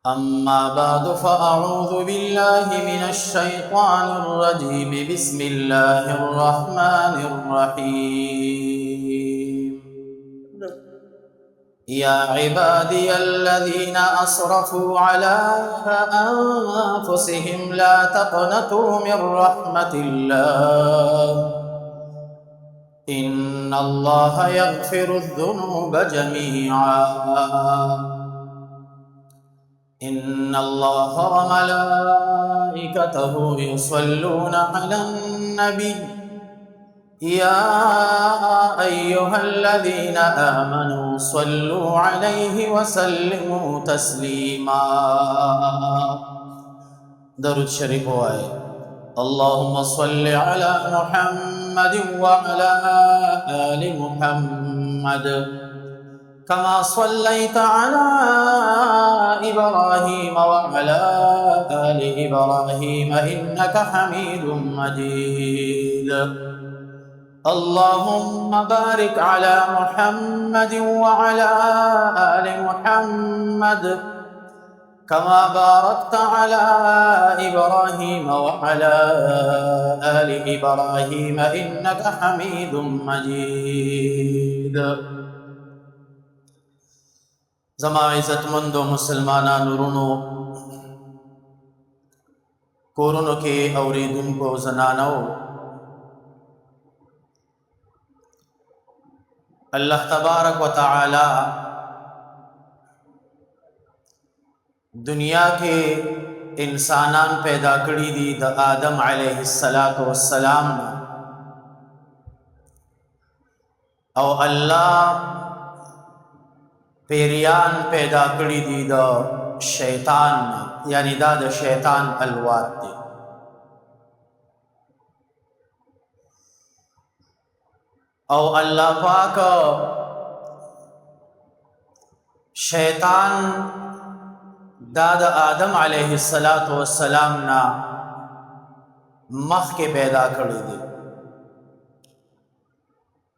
أما بعد فأعوذ بالله من الشيطان الرجيم بسم الله الرحمن الرحيم يا عبادي الذين أسرفوا على أنفسهم لا تقنطوا من رحمة الله إن الله يغفر الذنوب جميعا إن الله وملائكته يصلون على النبي يا أيها الذين آمنوا صلوا عليه وسلموا تسليما درود شريف وآية اللهم صل على محمد وعلى آل محمد كما صليت على إبراهيم وعلى آل إبراهيم إنك حميد مجيد اللهم بارك على محمد وعلى آل محمد كما باركت على إبراهيم وعلى آل إبراهيم إنك حميد مجيد زما عزتمندو مسلمانانو ورونو کورونو کې اوریدونکو زنانو الله تبارک وتعالى دنیا کې انسانان پیدا کړی دي د آدم علیه السلام او الله پیریان پیدا کړی دي د شیطان یعنی دا د شیطان الواد دي او الله پاک شیطان دا د آدم علیه السلام نا مخ کې پیدا کړی دي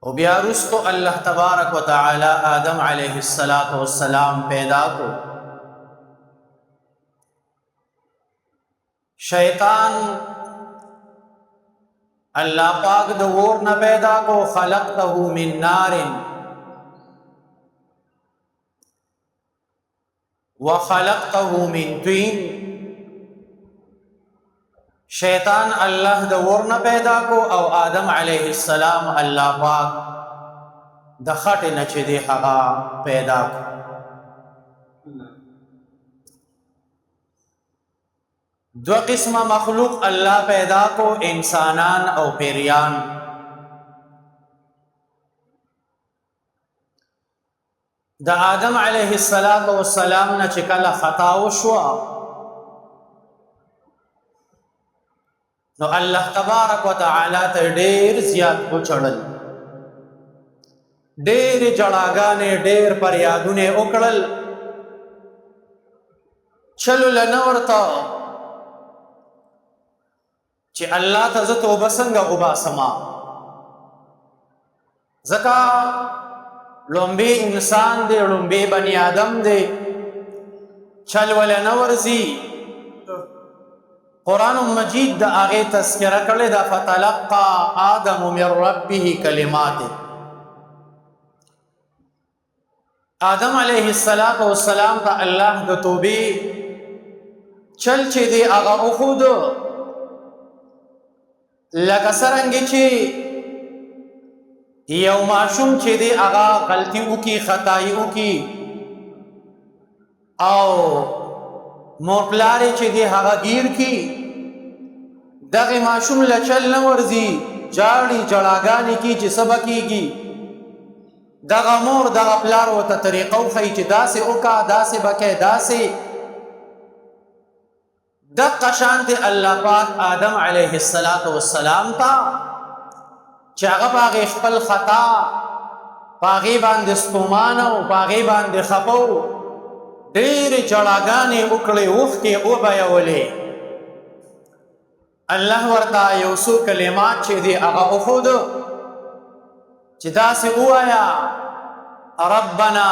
او بیا رستو الله تبارک و تعالی آدم علیہ السلام پیدا کو شیطان اللہ پاک د اور نہ پیدا کو خلقته من نار وخلقته من طین شیطان اللہ د اور نہ پیدا کو او آدم علیہ السلام اللہ پاک د خټې نه چې دی هغه پیدا کو دو قسم مخلوق اللہ پیدا کو انسانان او پیریان د آدم علیہ السلام نه چې کله خطا وشوه نو الله تبارک وتعالی ته ډیر زیات وچړل ډیر جړاګانې ډیر پریادونه وکړل چلو لنورتا چې الله ته زه توبه څنګه وباسما ځکه لومبي انسان دی لومبي بني آدم دی چل ولنورځي قرآن مجید دا آغی تذکرہ کرلے دا فتلقا آدم من ربه کلمات آدم علیہ السلام تا اللہ دا توبی چل چی دی آغا اخود لکا سرنگی چی یو معشوم چی دی آغا غلطی کی خطائی کی او مور پلاری چې دی هغه گیر کی دغه معشوم لچل نورزی جاړي جړاګانی کی چې سبا کیږي دغه مور دغه پلار وته طریقو خی چې داسې اوکا داسې بکې داسې دغه شانت الله پاک آدم علیه السلام تا چې هغه باغ خپل خطا باغی باندې ستومان او باغی باندې خپو ډېر جړاګانې وکړې اوښکې وبهولې الله ورته یو څو کلمات چې دی هغه وښودو چې داسې ووایه ربنا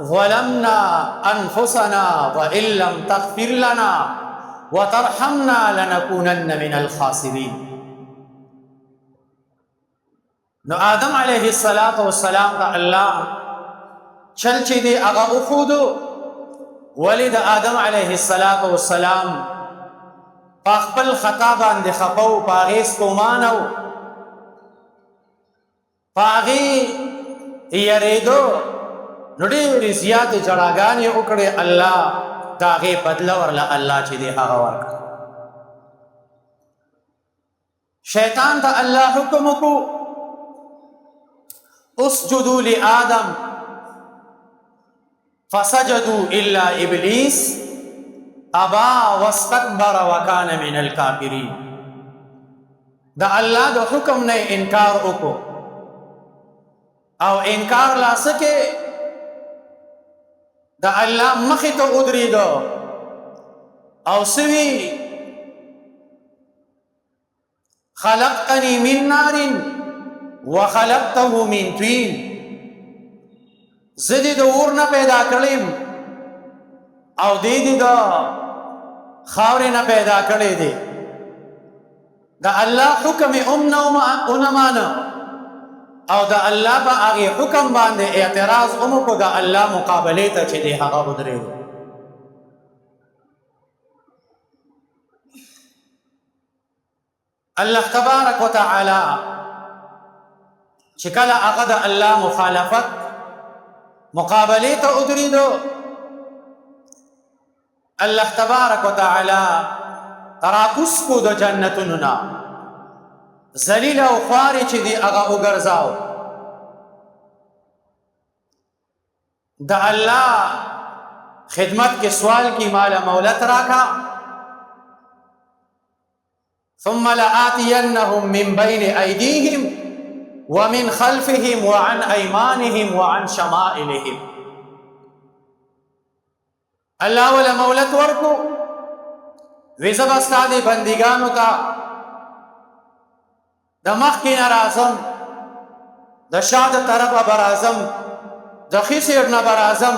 ظلمنا انفسنا وان لم تغفر لنا وترحمنا لنكونن من الخاسرین. نو آدم علیه السلام ته الله چل چې دی هغه وښودو. ولې د آدم علیه السلام په خپل خطا باندې خفه و، په هغې ستومانه و، په هغې یېرېدو، نو ډېرې زیاتې جړاګانې وکړې. الله د هغې بدله ورله الله چې دی هغه ورکړه. شیطان ته الله حکم وکړو اسجدوا لآدم فسجدوا الا ابلیس ابا واستكبر وكان من الكافرین. د الله د حکم نه انکار وکړو او انکار لا سکے د الله مخې ته ودرېدو او سوي خلقتني من نار وخلقته من طين. زه دې د اور نه پیدا کړم او دې د خاورې نه پیدا کړی دی. د الله حکم ونه مانه او د الله په هغې حکم باندې اعتراض وکړو، د الله مقابلې ته چې دی هغه ودرېدو. الله تبارک وتعالی چې کله هغه د الله مخالفت مقابلې ته ودرېدو، الله تبارک وتعالی راکوس کو د جنتونو نه، ذلیل او خوارې چې دی هغه وګرځاو. د الله خدمت کې سوال کی مال مولت راکا، ثم لآتینهم من بین ایدیهم ومن خلفهم وعن ایمانهم وعن شمائلهم. الله ولا مولت ورکو وی زب استاد بندگانو تا د مخکې نه راځم، د شا د طرفه به راځم، د ښي سیټ نه به راځم،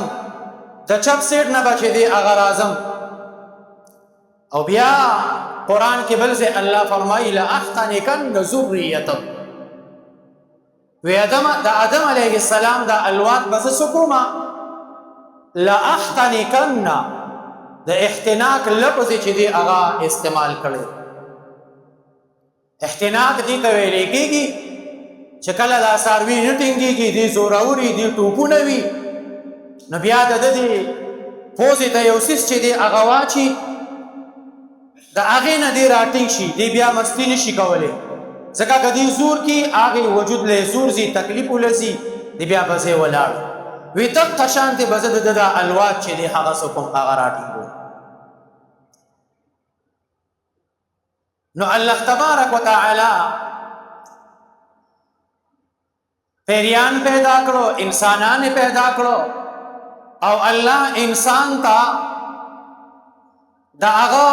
د چپ سیټ نه به چې دی هغه راځم. او بیا قرآن کې بل ځای الله فرمایي لأحتنکن ذریته. وی د آدم علیه السلام د الوات به زه څه کومه؟ لأحتنکن د احتناک لفظ چې دی هغه استعمال کړی. احتناک دی ته ویلې کېږي چې کله دا څاروي نه ټینګېږي، دی زوروري، دی ټوپونه وي، نو بیا د دې پوزې ته یو څیز چې دی هغه واچي، د هغې نه دی راټینګ شي، دی بیا مستي نه شي کولی. ځکه که دی زور کي هغې وجود له زور ځي، تکلیف ولځي، دی بیا به ځای ولاړ. وی دغه شانتې به زه د ده د الوات چې دی هغه څه کوم هغه راټینګوم. نو الله تبارک وتعالی پیریان پیدا کړو، انسانان پیدا کړو، او الله انسان ته د هغه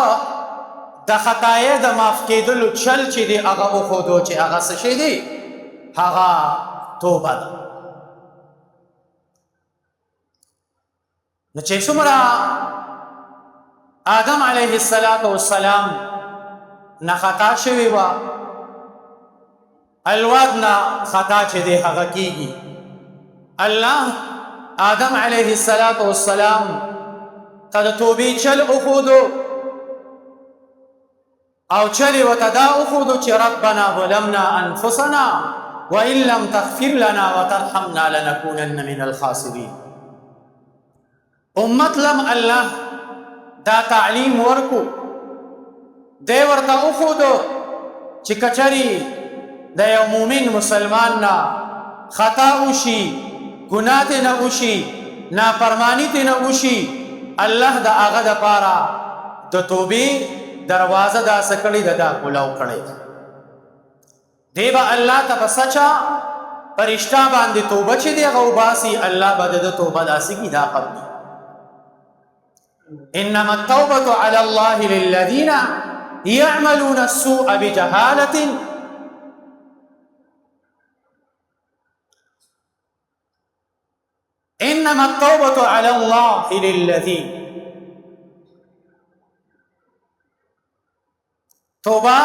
د خطایې د معاف کېدلو چل چې دی هغه وښودو چې هغه څه شی دی، هغه توبه ده. نو چې څومره آدم علیه السلام نه خطا شوی وه، الواد نه خطا چې دی هغه کېږي. الله آدم علیه السلام ته د توبې چل وښودو او چل یې ورته دا وښودو چې ربنا ظلمنا انفسنا وان لم تغفر لنا وترحمنا لنكونن من الخاسرین. امت لم الله دا تعلیم ورکو، دی ورته وښودو چې کچري د یو مؤمن مسلمان نه خطا وشي، ګناه ترې نه وشي، نافرماني ترې نه وشي، الله د هغه دپاره د توبې دروازه داسې کړې ده، دا کولاو کړې ده. دی به الله ته په سچه فرشته باندې توبه چې دی هغه وباسي، الله به د ده توبه داسې کي دا قبلي. انما التوبة على الله للذين يعملون السوء بجهالة ان انما التوبه على الله للذين توبه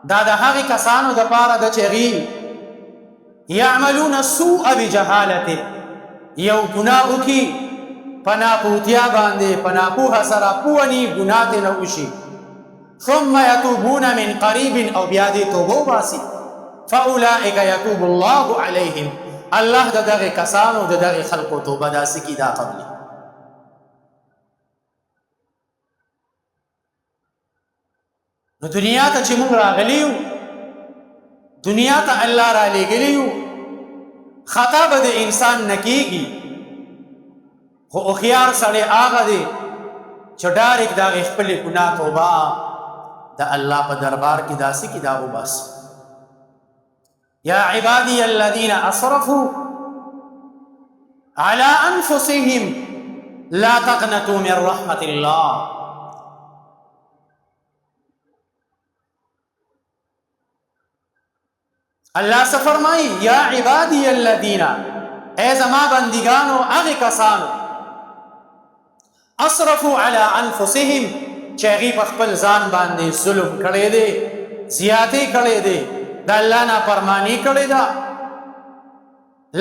دا د هغې کسانو دپاره ده چې هغوی یعملون السوء بجهالته یو ګناه وکړي په ناپوهتیا باندې په ناپوهه سره پوه ني ګناه ترې نه وشي ثم يتوبون من قریب او بیا دې توبه وباسي فاولئک یتوب الله علیهم الله د دغې کسانو د دغې خلقو توبه داسې کي دا قبلي نو دنیا ته چې موږ راغلي یو دنیا ته الله را لېږلي یو خطا به د انسان نه کېږي خو هوښیار سړی هغه دی چې ډایرکټ د هغې خپلې ګناه توبه د الله په دربار کې داسې کې دا وباسي یا عبادي الذین اسرفوا على انفسهم لا تقنطوا من رحمة الله اللہ سے فرمائی یا عبادی الذین اے زما بندگانو اغی کسانو اسرفو علی انفسهم چاگی پخپل زان باندے ظلم کڑے دے زیادے کڑے دے دا اللہ نا فرمانی کڑے دا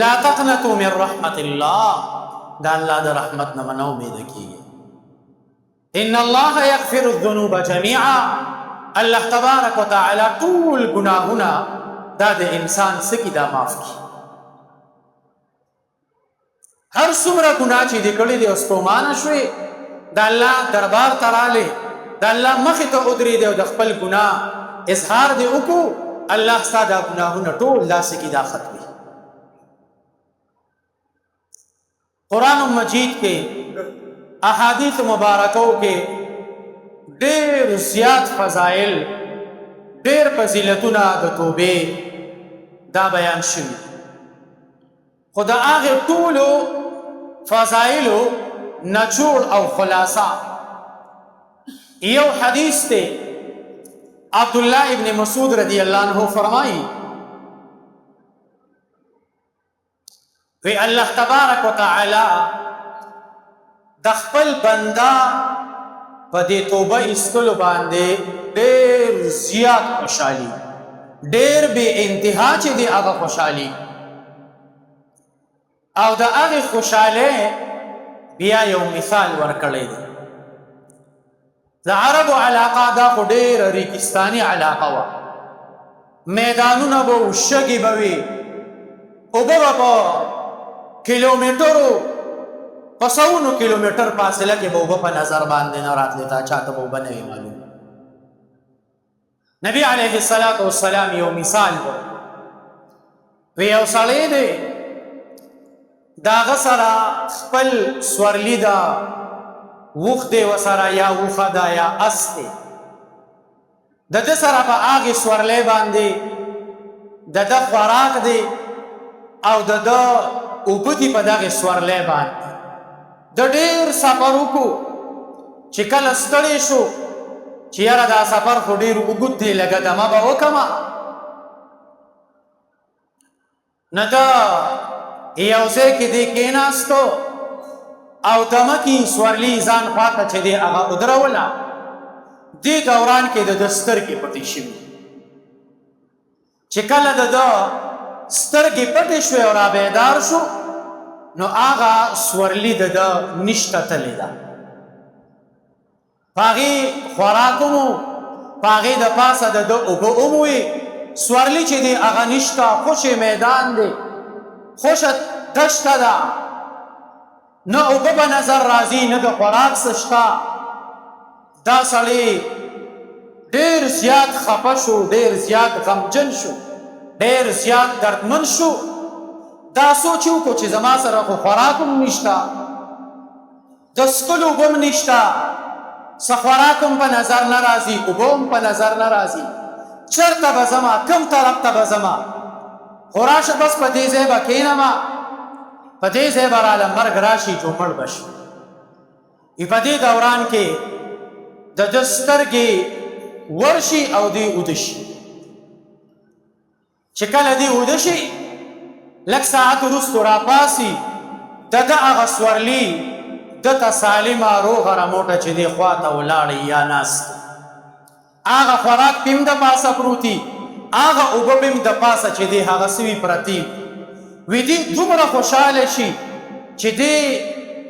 لا تقنطوا من رحمت اللہ دا اللہ دا رحمت نمنو میں دکی ان اللہ یغفر الذنوب جميعا اللہ تبارک و تعالی طول گناہنا دا د انسان سکی دا معاف کی هر څومره ګناه چې دې کړې دي اوس ستومانه شوې د الله دربار ته رالې د الله مخې ته ودرېدې او د خپل ګناه اظهار دې وکړو الله ستا دا ګناهونه ټول داسې کې دا ختمي قرآن مجید کې احادیث مبارکو کې ډېر زیات فضائل ډېر فضیلتونه د توبې دا بیان شوي خو د هغې ټولو فضایلو نچوړ او خلاصه یو حدیث دی عبدالله ابن مسعود رضی اللہ عنہ فرمائی وی اللہ تبارک و تعالی د خپل بنده په دې توبه ایستلو باندې ډېر زیات خوشحالي ډېر بې انتها چې دی هغه خوشحالي او د هغې خوشحالۍ بیا یو مثال ورکړی دی د عربو علاقه دا خو ډېره ریګستاني علاقه وه میدانونه به و شګې به وي اوبه به په کیلومیټرو په سوونو کیلومیټر فاصله کې به اوبه په نظر باندې نه راتلې تا چاته به اوبه نه وي معلوم نبی علیه الصلاة والسلام یو مثال وی یو سړی دی د هغه سره خپل سورلي ده وخ دی ورسره یا وخه ده یا اس دی د ده سره په هغې سورلۍ باندې د ده خوراک دی او د ده اوبه دي په دغې سورلۍ باندې د ډېر سفر وکړو چې کله ستړی شو چې یاره دا سفر خو ډېر اوږد دی لږه دمه به وکړمه نه ده یو ځای کې دی کېناستو او دمه کې سورلي ځان خواته چې دی هغه ودروله دې دوران کې د ده سترګې پټې شوي چې کله د ده سترګې پټې شوې او رابیدار شو نو هغه سورلي د ده نشته تلې ده په هغې خوراک هم و په هغې د پاسه د ده اوبه هم وې سورلي چې دی هغه نشته خوشې میدان دی خوشه دشته ده نه اوبه به نظر راځي نه د خوراک څه شته دا سړی ډېر زیات خفه شو ډېر زیات غمجن شو ډېر زیات دردمن شو دا سوچ وکړو چې زما سره خو خوراک هم نشته د څښلو اوبه هم نشته څه خوراک هم په نظر نه راځي اوبه هم په نظر نه راځي چېرته به ځمه کوم طرف ته به ځمه خو راشه بس په دې ځای به کښېنمه په دې ځای به راله مرګ راشي جو مړ به شي په دې دوران کې د ده سترګې ورشي او دی اوده شي چې کله دی اوده شي لږ ساعت وروستو راپاسي د ده هغه سورلي ده ته سالمه روغه رموټه چې دې خوا ته ولاړې یا ناست هغه خوراک پې هم د پاسه پروتي هغه اوبه پې هم د پاسه چې دې هغه سوي پرتي وي دې دومره خوشحاله شي چې دې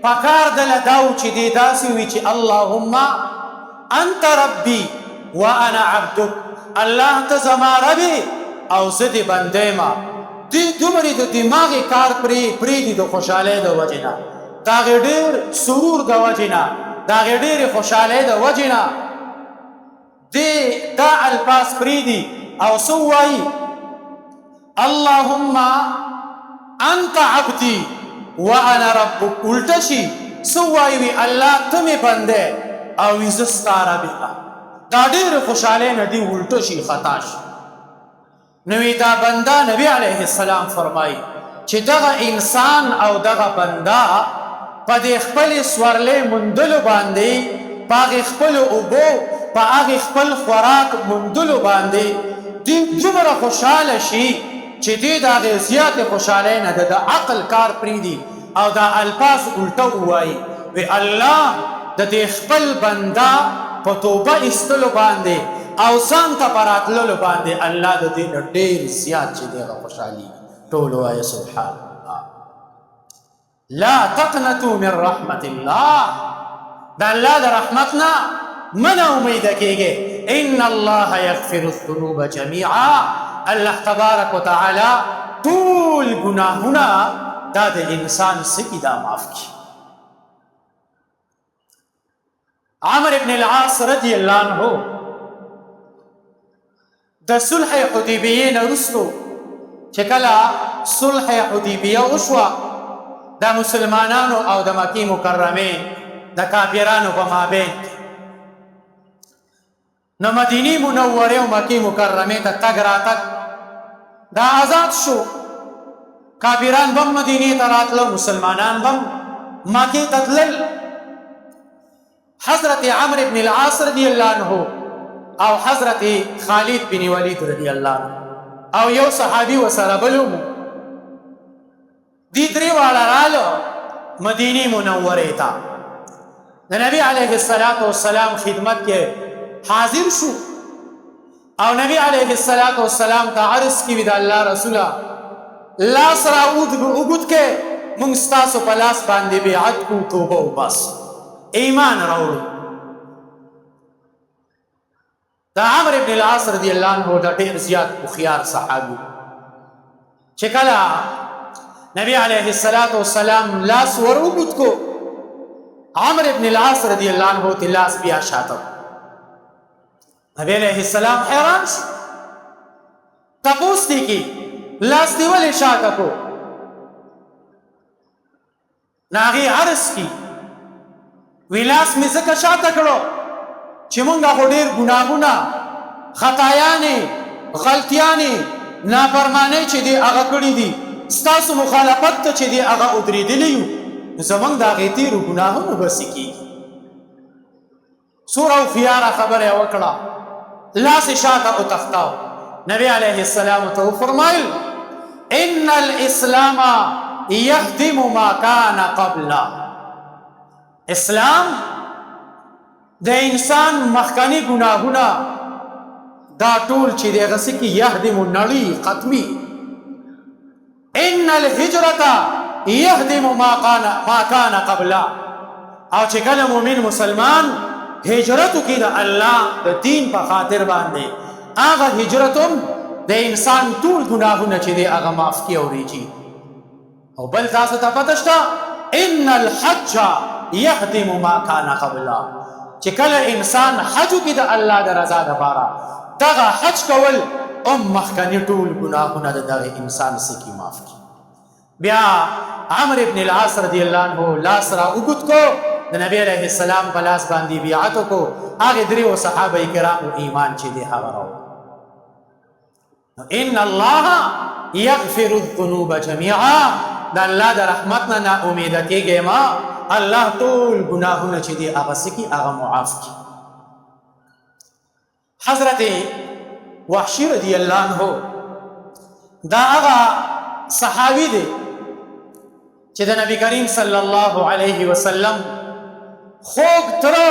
پکار دله دا و چې دې داسې وي چې اللهم انت ربي وانا عبدک الله ته زما ربې او زه دې بنده یم دې دومرې د دماغې کار پرېږدي د خوشحالۍ د وجې نه د هغې ډېر سرور د وجې نه د هغې ډېرې خوشحالۍ د وجې نه دې دا الفاظ پرېږدي او څه ووایي اللهم انت عبدي وانا ربک الټه شي څه ووایي وي الله ته مې بنده او وي زه ستا رب یم دا ډېرې خوشحالۍ نه دې الټه شي خطا شي نو دا بنده نبی علیه السلام فرمایي چې دغه انسان او دغه بنده په دې خپلې سورلۍ موندلو باندې په هغې خپلو اوبو په هغې خپل خوراک موندلو باندې دې دومره خوشحاله شي چې دې د هغې زیاتې خوشحالۍ نه د عقل کار پرېږدي او دا الفاظ الټه ووایي وی الله د دې خپل بنده په توبه ایستلو باندې او ځان ته په راتللو باندې الله د دې نه ډېر زیات چې دی هغه خوشحالي ټول وایه سبحان الله لا تقنطوا من رحمت الله د الله د رحمت نه مه نه امیده کېږئ ان الله یغفر الذنوب جمیعا الله تبارک وتعالی ټول ګناهونه دا د انسان سکی دا معاف کړي عمر ابن العاص رضی الله عنه د صلح حدیبیې نه وروستو چې کله صلح حدیبیه وشوه د مسلمانانو او د مکې مکرمې د کافرانو په مابین نو مدینې منورې او مکې مکرمې ته تګ راتګ دا آزاد شو کافران بم مدینې ته راتلل مسلمانان بم مکې ته تلل حضرت عمرو بن العاص رضی الله عنه او حضرت خالد بن ولید رضی الله عنه او یو صحابي وسره بل و دې درې واړه رالو مدینې منورې ته د نبی علیه السلام خدمت کې حاضر شو او نبی علیه السلام ته عرض کړي د الله رسوله لاس را اوږد کې موږ ستاسو په لاس باندې بیعت کوو توبه وباسو ایمان راوړو دا عمرو بن العاص رضی الله عنه دا ډېر زیات هوښیار صحابي چې کله نبی علیه السلام لاس ور اوږد کو عمرو بن العاص رضی الله عنه ته لاس بیا شاته نبی علیه السلام حیران شو تپوس دی کی لاس دی ولې شاته کو ناغي عرض کی وی لاس مې ځکه شاته کړو چې مونږ خو ډېر ګناهونه خطایانې غلطیانې نافرمانۍ چې دی هغه کړي دي ستاسو مخالفت ته چې دی هغه ودرېدلی یو زمونږ د هغې تېرو ګناهونو بسې کېږي څومره هوښیاره خبره یې وکړه لاس یې شاته وتښتاو نبی علیه السلام ته وفرمایل ان الاسلام یهدم ما کان قبله اسلام د انسان مخکنی ګناهونه دا ټول چې دی هغه څه کې یهدم نړۍ ختمي ان الهجرة یهدم ما کان قبله او چې کله مؤمن مسلمان هجرت وکړي د الله د دین په خاطر باندې هغه هجرت هم د انسان ټول ګناهونه چې دی هغه معاف کړي اورېږي او بل تاسو ته پته شته ان الحج یهدم ما کان قبله چې کله انسان حج وکړي د الله د رضا دپاره دغه حج کول هم مخکني ټول ګناهونه د دغه انسان سکی معاف کړي بیا عمرو بن العاص رضی الله عنه لاس را اوږد کو د نبی علیه السلام په لاس باندې بیعت وکړو هغې درېو صحابه کرامو ایمان چې دی هغه راوړ ان الله یغفر الذنوب جمیعا د الله د رحمت نه نا امیده کېږئ ما الله ټول ګناهونه چې دی هغه څه کړي هغه معاف کړي حضرت وحشي رضی الله عنه دا هغه صحابي دی چې د نبی کریم صلی الله علیه وسلم خوږ تره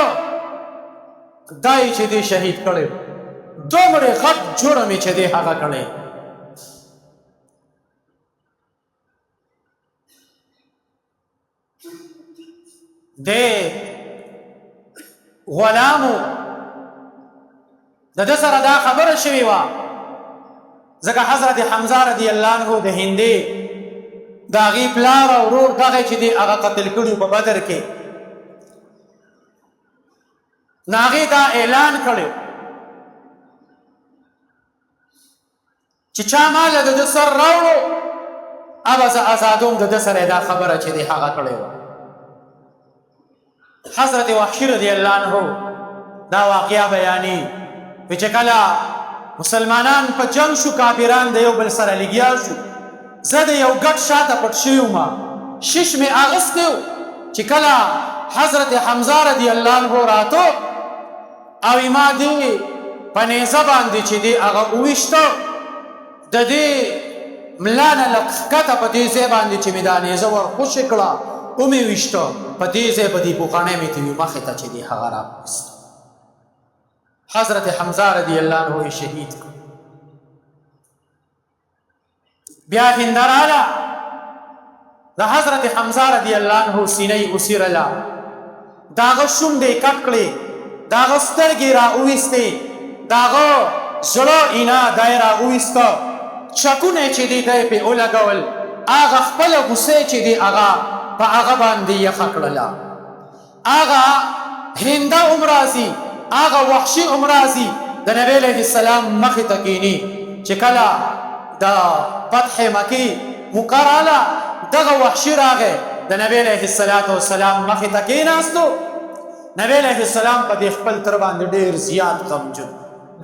دای چې دی شهید کړی دومره غټ جرم چې دی هغه کړی دی غلامو د ده سره دا خبره شوې وه ځکه حضرت حمزه رضی الله عنه د هندې د هغې پلار او ورور دغه چې دی هغه قتل کړي په بدر کې نو هغې دا اعلان کړی چې چا ماله د ده سر راوړو ابه زه ازادوم د ده سره دا خبره چې دی هغه کړې وه حضرت وحشي رضی الله عنه دا واقعه بیانې چې کله مسلمانان په جنگ شو کافران د یو بل سره لګیا شو زه د یو ګټ شاته پټ شوی وم شش مې اغوستی و چې کله حضرت حمزه رضی الله عنه راته او ما دې په نیزه باندې چې دی هغه وویشته د دې ملا نه لږ ښکته په دې ځای باندې چې مې دا نیزه ور خوشې کړه ومې ویشته په دې ځای په دې پوکاڼۍ مې تېوي مخې ته چې دی هغه راوویست حضرت حمزه رضی الله عنه شهید کړ بیا هنده راله د حضرت حمزه رضی الله عنه سینه یې وڅیرله د هغه شونډې کټ کړې د هغه سترګې راوویستې د هغه زړه اینه دا یې راوویسته چکونه چې دی دی پې ولګول هغه خپله غوسې چې دی هغه په هغه باندې یخه کړله هغه هنده هم راځي هغه وحشي هم راځي د نبی علیه السلام مخې ته کښېني چې کله د فتح مکې مقراله دغه وحشي راغی د نبی علیه السلام مخې ته کېناستو نبی علیه السلام په دې خپل تر باندې ډېر زیات غمجن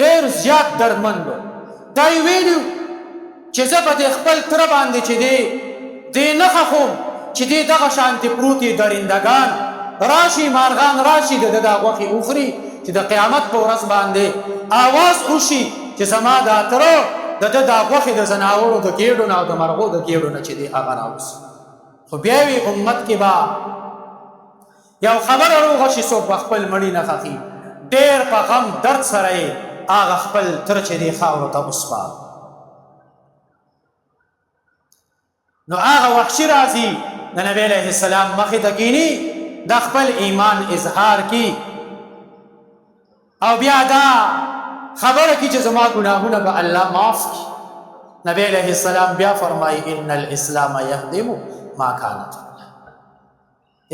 ډېر زیات دردمند و دا یې ویلي چې زه په دې خپل تر باندې چې دی دې نه خښوم چې دی دغه شانتې پروتې درندګان راشي مارغان راشي د ده دا غوښې وخوري چې د قیامت په ورځ باندې آواز وشي چې زما دا تره د ده دا غوښې د ځناورو د ګېډو نه او د مرغو د ګېډو نه چې دی هغه راوځي خو بیا وي امت کې به یو خبره روغه شي څوک به خپل مړي نه خښي ډېر په غم درد سره یې هغه خپل تره چې دی خاورو ته وسپار نو هغه وحشي راځي د نبی علیه السلام مخې ته کښېني د خپل ایمان اظهار کی او بیا دا خبره کی چې زما ګناهونه به الله معاف کی نبی علیه السلام بیا فرمایي ان الاسلام یهدم ما کان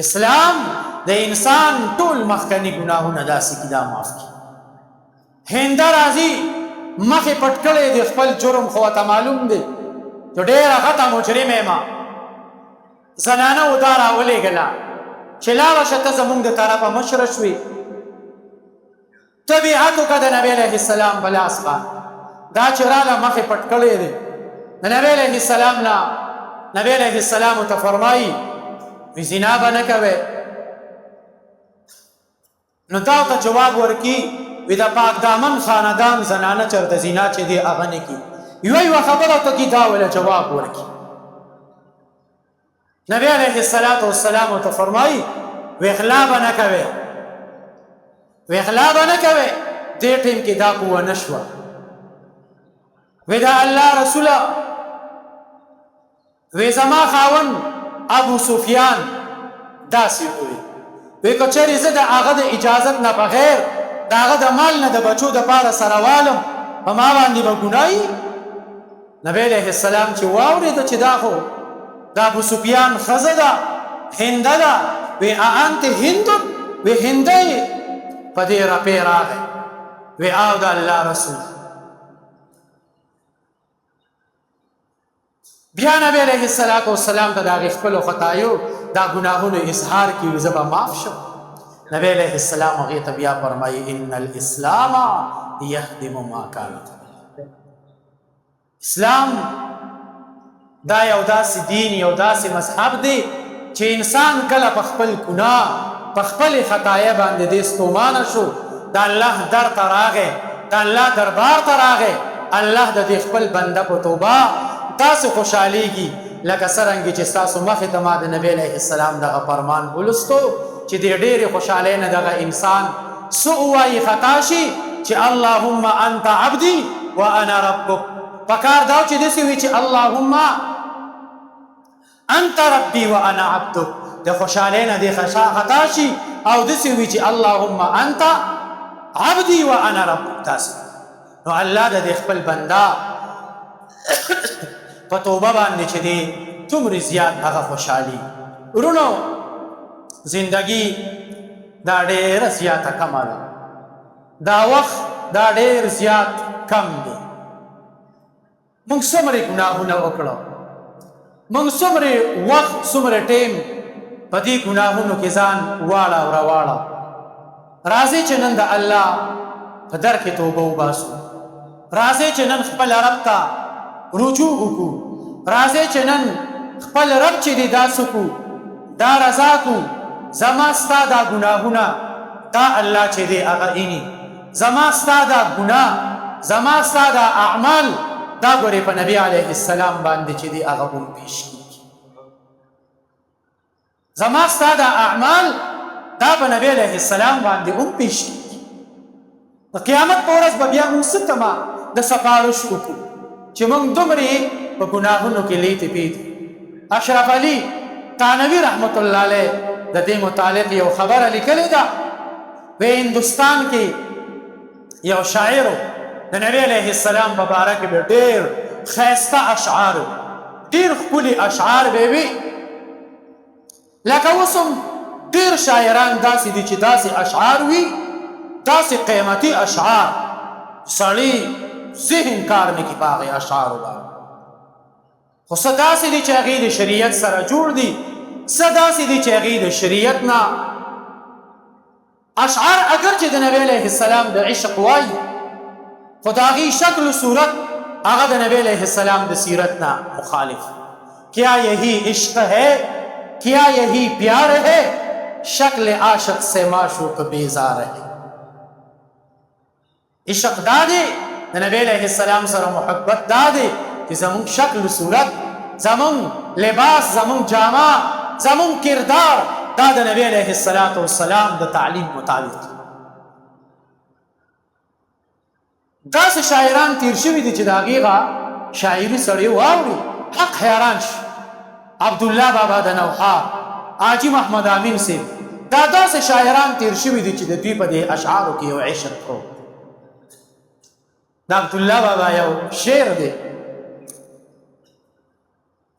اسلام د انسان ټول مخکني ګناهونه داسې کی دا معاف کی هنده راځي مخې پټ کړی د خپل جرم خو ته معلوم دی چې ډېره غټه مجرم یم زنانه و دا راولېږله چې لاړه شه ته زمونږ د طرفه مشره شوې طبیعت وکړه د نبی علیه السلام په لاس باندې دا چې راله مخې پټ کړی دی د نبی علیه السلام نه نبی علیه السلام ته فرمایي وی زنا به نه کوې نو تا ته جواب ورکي وی د پاک دامن خاندان زنانه چېرته زنا چې دی هغه نه کي یوه خبره ته کې دا وله جواب ورکي نبی علیه السلام ته فرمایي وی غلا به نه کوې وی غلا به نه کوې دې ټیم کې دا قوه نه شوه وی دا الله رسوله وی زما خاوند ابو سفیان داسې وویل وی که چېرې زه د هغه د اجازت نه بغیر د هغه د مال نه د بچو دپاره سره والم په ما باندې به ګناه نبی علیه السلام چې واورېده چې دا خو د ابو سفیان ښځه ده هنده ده وی اانت هندون وی هنده یې په دې رپې راغی وی او د الله رسول بیا نبی علیه السلام ته د هغې خپلو خطایو دا ګناهونو اظهار کړي زه به معاف شم نبی علیه السلام هغې ته بیا فرمایي ان الاسلام یهدم ما کان اسلام دا یو داسې دین یو داسې مذهب دی چې انسان کله په خپل ګناه په خپلې خطایه باندې دې ستومانه شو د الله در ته راغی د الله دربار ته راغی الله د دې خپل بنده په توبه داسې خوشحالیږي لکه څرنګې چې ستاسو مخې ته ما د نبی علیه السلام دغه فرمان ولوستو چې د ډېرې خوشحالۍ نه دغه انسان څه ووایي خطا شي چې اللهم انت عبدي وانا ربک. پکار دا چې داسې وي چې اللهم انت ربي وانا عبدک، د خوشحالۍ نه دې خطا شي او داسې وي چې اللهم انت عبدي وانا ربک. داسې نو الله د دې خپل بنده په توبه باندې چې دی څومره زیات هغه خوشحالي. ورونو زندگی دا ډېره زیاته کمه ده، دا وخت دا ډېر زیات کم دی. موږ څومره ګناهونه وکړو، موږ څومره وخت څومره ټیم په دې ګناهونو کې ځان واړه او راواړه. راځئ چې نن د الله په در کې توبه وباسو، راځئ چې نن خپل رب ته رجوع وکړو، راځئ چې نن خپل رب چې دی دا سکو دا رضا کو. زما ستا دا ګناهونه دا الله چې دی هغه اینی، زما ستا دا ګناه زما ستا دا اعمال دا ګورې په نبی علیه السلام باندې چې دی هغه هم پیش کیږي. زما ستا دا اعمال دا په نبی علیه السلام باندې هم پیش کیږي. د قیامت په ورځ به بیا موږ څه تمه د سفارش وکړو چې موږ دومره په ګناهونو کې لیتې پیتې. اشرف علي تانوي رحمت الله علیه د دې متعلق یو خبره لیکلې ده. په هندوستان کې یو شاعر د نبی علیه السلام په باره کې به ډېر ښایسته اشعار، ډېر ښکلي اشعار به وي. لکه اوس هم ډېر شاعران داسې دي چې داسې اشعار وي، داسې قیمتي اشعار سړی ذهن کار نه کوي په هغې اشعارو باندې. خو څه داسې دي چې هغې د شریعت سره جوړ دي، څه داسې دي چې هغې د شریعت نه اشعار اگر چې د نبی علیه السلام د عشق وایي، خو د هغې شکل و صورت هغه د نبی علیه السلام د سیرت نه مخالف. کیا یہی عشق ہے، کیا یہی پیار ہے، شکل عاشق سے معشوق بیزار ہے. عشق دا دی د نبی علیه السلام سره محبت دا دی چې زمونږ شکل و صورت، زمونږ لباس، زمونږ جامه، زمونږ کردار دا د نبی علیه السلام د تعلیم مطابق. داسې شاعران تیر شوي دي چې د هغې شاعري سړی واوري حق حیران شي. عبدالله بابا د نوحار، حاجي محمد امین صاحب، دا داسې شاعران تیر شوي دي چې د دوی په دې اشعارو کې یو عشق کو. د عبدالله بابا یو شعر دی،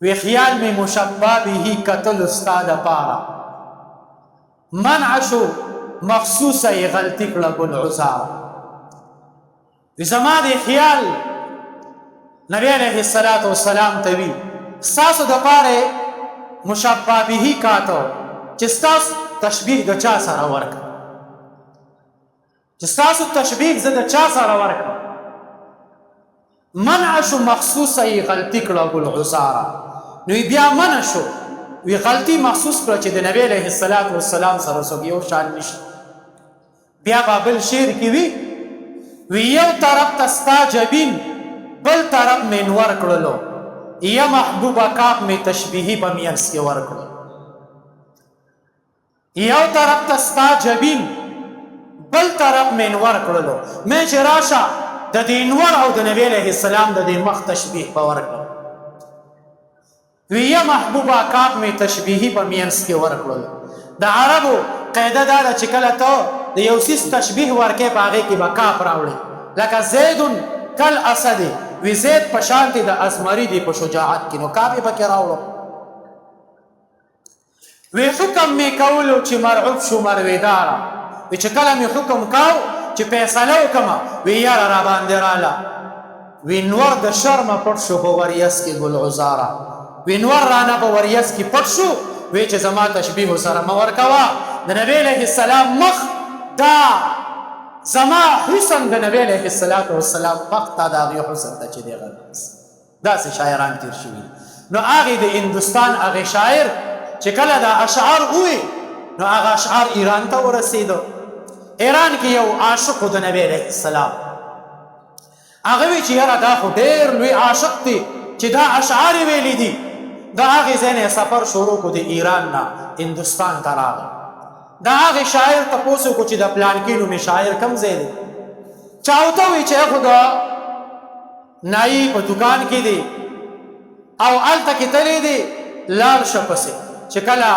وی خیال میں مشبہ بھی قتل استاد پارا، منع شو مخصوص ای غلطی کړه ګل عزارا. زما د خیال نبی علیه السلام ته وی ستاسو دپاره مشبه به کاته چې ستاسو تشبیه د چا سره ورکړه، چې ستاسو تشبیه زه د چا سره ورکړم. منع شو مخصوص ای غلطی کړه ګل عزارا. نو بیا منع شو، وی غلطی مخصوص کړه چې د نبی علیه السلام سره څوک یو شان نشي. بیا بابل شعر کې وی یو طرف ته ستا جبین بل طرف مې نور کړلو، یا محبوبه کاپ مې تشبیهي په منځ کې ورکړو. یو طرف ته ستا جبین بل طرف مې نور کړلو، مې چې راشه د دې نور او د نبی علیه السلام د دې مخ تشبیه به ورکړو. وی یا محبوبه کاپ مې تشبیهي په منځ کې ورکړلو. د عربو قاعده دا ده چې کله ته د یو څیز تشبیه ورکې په هغې کې به کاپ راوړې. لکه زیدون کل اسد، وی زید په شان دی د ازمري دی په شجاعت کې، نو کاپ یې پکې راوړو. وی حکم مې کولو چې مرعوب شو مرویداره، وی چې کله مې حکم کاو چې فیصله وکړمه، وی یاره را باندې راله. وی نور د شرمه پټ شو په وریځ کې ګل عزاره. وی نور رانه په وریځ کې پټ شو، وی چې زما تشبیه سره مه ورکوه. د نبی علیه السلام مخ دا زما حسن د نبی علیه السلام مخ تا د هغې حسن ته چې دی غلط. داسې شاعران تیر شوي. نو هغې د هندوستان هغې شاعر چې کله دا اشعار ووی، نو هغه اشعار ایران ته ورسېدو. ایران کې یو عاشق د نبی علیه السلام، هغه وی چې یاره دا خو ډېر لوی عاشق دی چې دا اشعار یې ویلي دي. د هغې ځای نه سفر شروع کړو د ایران نه هندوستان ته راغی د هغې شاعر تپوس وکړو چې د پلانکي نومې شاعر کوم ځای دی چا ورته ووایي چې خو د نایي په دوکان کې دی او هلته کې تللی دی لاړ شه پسې چې کله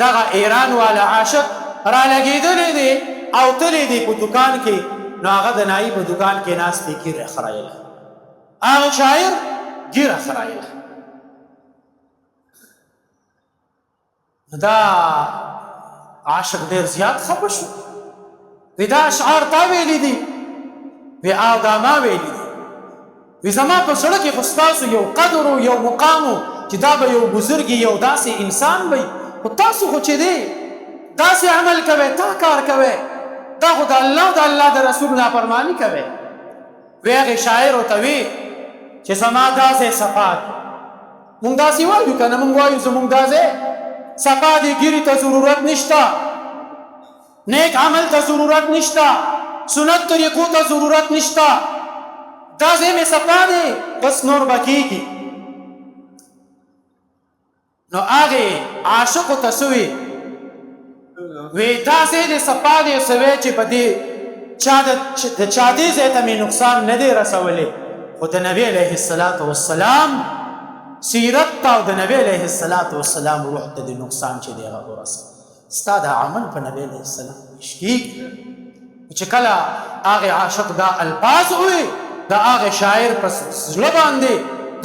دغه ایران والا عاشق رالګېدلی دی او تللی دی په دوکان کې نو هغه د نایي په دوکان کې ناست دی ګیره خرایله هغه شاعر ګیره خرایله دا عاشق ډېر زیات خفه شو وی دا اشعار تا ویلی دي وی او دا ما ویلی دي وی زما په زړه کې خو ستاسو یو قدر و یو مقام و چې دا به یو بزرګ یو داسې انسان وي خو تاسو خو چې دی داسې عمل کوئ تا کار کوئ دا خو د الله د رسول نافرماني کوئ وی هغې شاعر ورته وی چې زما دا ځای صفا دی مونږ داسې وایو که نه مونږ وایو زمونږ دا ځای صفا دی ګیرې ته ضرورت نشته نیک عمل ته ضرورت نشته سنت طریقو ته ضرورت نشته دا ځای مې صفا دی بس نور به کېږي نو هغې عاشقو ته څه وی وی دا ځای دی صفا دی څه وی چې په دې د چا دې ځای ته مې نقصان نه دی رسولی خو د نبي علیه الصلاة والسلام سیرت ته او د نبي علیه الصلاة والسلام روح ته د نقصان چې دی هغه ورسوي ستا د عمل په نبي علیه السلام پیش کېږي چې کله هغې عاشق دا الفاظ ووی د هغې شاعر په زړه باندې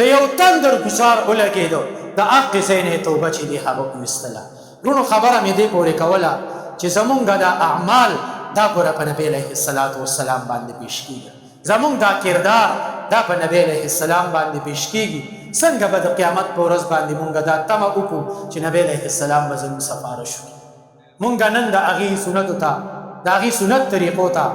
د یو تندر ګوزار ولګېدو د حق ځای نه توبه چې دی هغه ویستله لونو خبره مې دې پورې کوله چې زمونږ دا اعمال دا پوره په نبي علیه الصلاة والسلام باندې پیش کېږي زمونږ دا کردار دا په نبي علیه السلام باندې پیش کېږي څنګه به د قیامت په ورځ باندې مونږ دا تمه وکړو چې نبي علیه السلام به زموږ سفارش وکړي مونږ نن د هغې سنتو ته د هغې سنت طریقو ته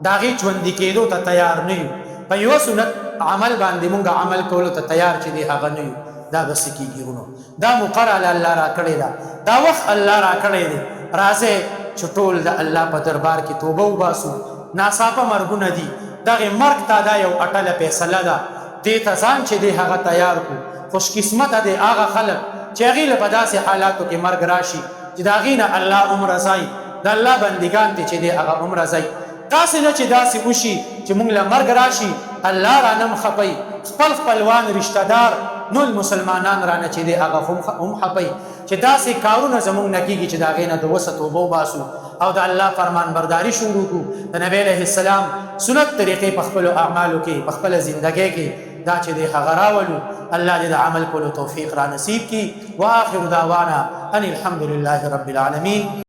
د هغې ژوندي کېدو ته تیار نه یو په یوه سنت عمل باندې مونږ عمل کولو ته تیار چې دی هغه نه یو دا به څه کېږي ورونو دا مقرره الله را کړې ده دا وخت الله را کړی دی راځئ چې ټول د الله په دربار کې توبه وباسو ناڅاپه مرګونه دي دغې مرګ ته دا یو اټله فیصله ده دې ته ځان چې دی هغه تیار کړو خوش قسمته دی هغه خلک چې هغې له په داسې حالاتو کې مرګ راشي چې د هغې نه الله هم رضایي د الله بندګان دي چې دی هغه هم رضایي داسې نه چې داسې وشي چې موږ له مرګ راشي الله رانه هم خپئ خپل خپلوان رشته دار نور مسلمانان رانه چې دی هغه هم خپئ چې داسې کارونه زموږ نه کېږي چې د هغې نه د وسه توبه وباسو او د الله فرمان برداري شروع کړو د نبی علیه السلام سنت طریقې په خپلو اعمالو کې په خپله زندګۍ کې دا چې دی هغه راولو الله دې د عمل کولو توفیق را نصیب کړي واخر دعوانا ان الحمد لله رب العالمین